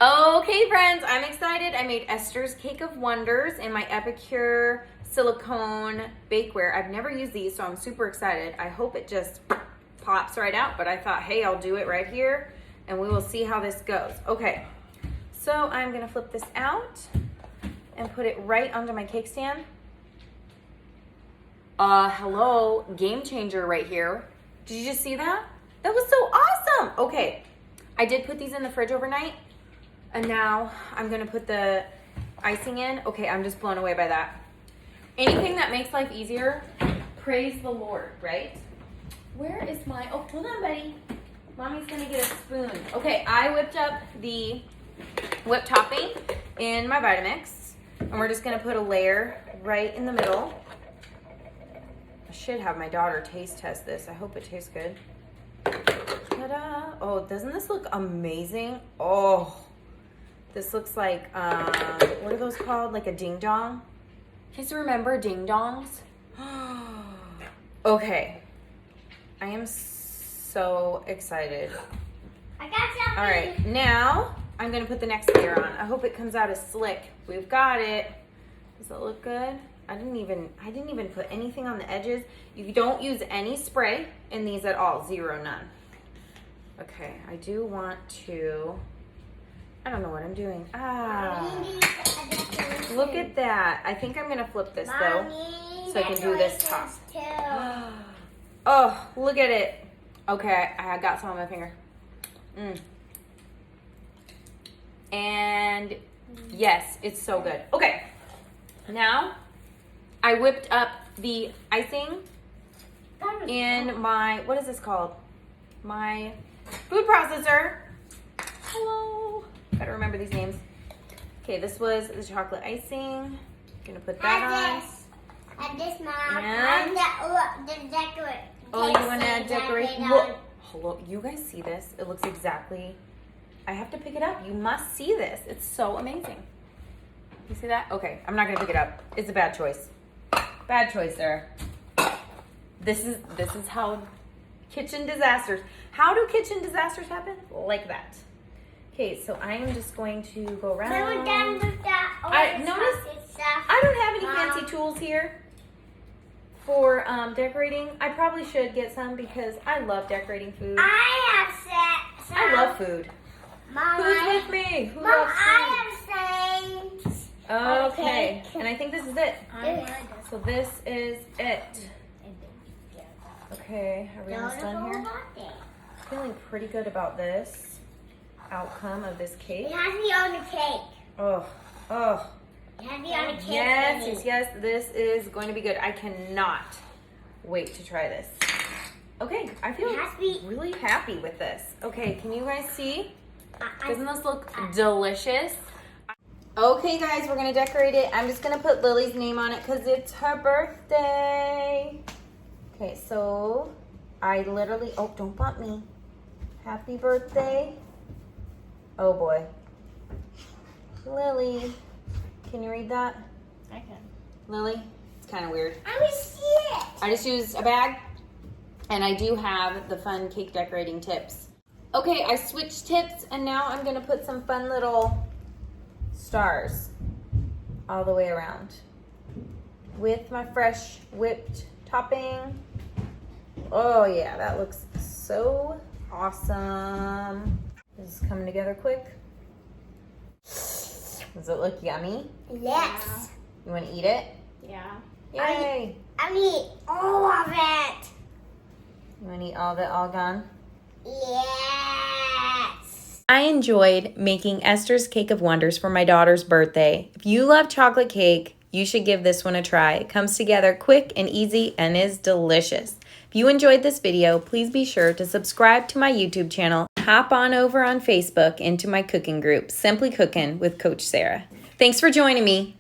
Okay, friends, I'm excited. I made Esther's Cake of Wonders in my Epicure silicone bakeware. I've never used these, so I'm super excited. I hope it just pops right out, but I thought, hey, I'll do it right here, and we will see how this goes. Okay, so I'm gonna flip this out and put it right onto my cake stand. Hello, game changer right here. Did you just see that? That was so awesome. Okay, I did put these in the fridge overnight, and now I'm gonna put the icing in. Okay, I'm just blown away by that. Anything that makes life easier, praise the Lord, right? Where is my, oh, hold on, buddy. Mommy's gonna get a spoon. Okay, I whipped up the whipped topping in my Vitamix, and we're just gonna put a layer right in the middle. I should have my daughter taste test this. I hope it tastes good. Ta-da. Oh, doesn't this look amazing? Oh, this looks like, what are those called? Like a ding dong? You guys remember ding dongs? Okay. I am so excited. I got something. All right, now I'm gonna put the next layer on. I hope it comes out as slick. We've got it. Does it look good? I didn't even put anything on the edges. You don't use any spray in these at all. Zero, none. Okay, I do want to, I don't know what I'm doing. Look at that. I think I'm gonna flip this though, so I can do this top. Oh, look at it. Okay, I got some on my finger. And yes, it's so good. Okay, now I whipped up the icing in my, what is this called? My food processor. Hello. Gotta remember these names. Okay, this was the chocolate icing. Gonna put that on. And this, Mom. And the decorate. oh, you wanna decorate? Whoa. Hello, you guys see this? It looks exactly, I have to pick it up. You must see this. It's so amazing. You see that? Okay, I'm not gonna pick it up. It's a bad choice. Bad choice, Sarah. This is how kitchen disasters. How do kitchen disasters happen? Like that. Okay, so I am just going to go around. When we're done with that, I don't have any fancy tools here for decorating. I probably should get some because I love decorating food. I have some. I love food. Mom, Who's with me? Who Mom, loves food? I have some. Okay, and I think this is it. So this is it. Okay, are we almost done here? Feeling pretty good about this outcome of this cake. It has to be on the cake. Oh. It has to be on the cake. Yes, this is going to be good. I cannot wait to try this. Okay, I feel really happy with this. Okay, can you guys see? Doesn't this look delicious? Okay, guys, we're gonna decorate it. I'm just gonna put Lily's name on it because it's her birthday. Okay, so I literally, oh, don't bump me. Happy birthday. Oh boy. Lily, can you read that? I can. Lily, it's kind of weird. I will see it. I just used a bag, and I do have the fun cake decorating tips. Okay, I switched tips, and now I'm gonna put some fun little stars all the way around with my fresh whipped topping. Oh yeah, that looks so awesome. This is coming together quick. Does it look yummy? Yes. You want to eat it? Yeah. Yay! I need all of it. You want to eat all of it all gone? Yes. I enjoyed making Esther's Cake of Wonders for my daughter's birthday. If you love chocolate cake, you should give this one a try. It comes together quick and easy and is delicious. If you enjoyed this video, please be sure to subscribe to my YouTube channel. Hop on over on Facebook into my cooking group, Simply Cookin with Coach Sarah. Thanks for joining me.